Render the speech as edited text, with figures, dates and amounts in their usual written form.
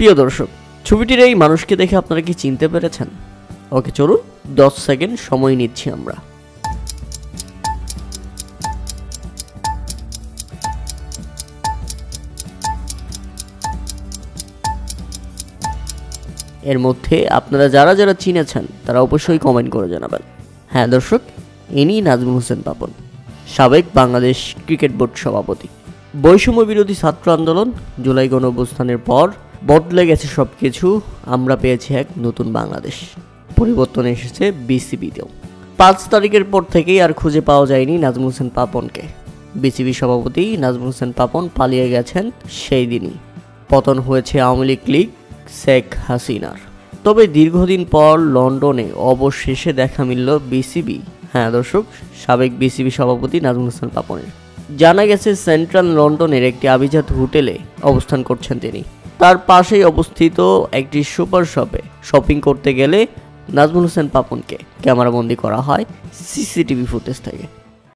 প্রিয় দর্শক, ছবিটির এই মানুষকে দেখে আপনারা কি চিনতে পেরেছেন? ওকে, চলুন 10 সেকেন্ড সময় নিচ্ছি আমরা। এর মধ্যে আপনারা যারা যারা চিনেছেন তারা অবশ্যই কমেন্ট করে জানাবেন। হ্যাঁ দর্শক, ইনি নাজমুল হোসেন পাপন, সাবেক বাংলাদেশ ক্রিকেট বোর্ড সভাপতি। বৈষম্য বিরোধী ছাত্র আন্দোলন, জুলাই গণঅভ্যুত্থানের পর বদলে গেছে সব কিছু। আমরা পেয়েছি এক নতুন বাংলাদেশ। পরিবর্তন এসেছে বিসিবিতেও। 5 তারিখের পর থেকেই আর খুঁজে পাওয়া যায়নি নাজমুল হোসেন পাপনকে। বিসিবি সভাপতি নাজমুল হোসেন পাপন পালিয়ে গেছেন সেই দিনই। পতন হয়েছে আওয়ামী লীগ শেখ হাসিনার। তবে দীর্ঘদিন পর লন্ডনে অবশেষে দেখা মিলল বিসিবি, হ্যাঁ দর্শক, সাবেক বিসিবি সভাপতি নাজমুল হোসেন পাপনের। জানা গেছে সেন্ট্রাল লন্ডনের একটি আভিজাত হোটেলে অবস্থান করছেন তিনি। তার পাশেই অবস্থিত একটি সুপার শপে শপিং করতে গেলে নাজমুল হোসেন পাপনকে ক্যামেরাবন্দি করা হয় সিসিটিভি ফুটেজ থেকে।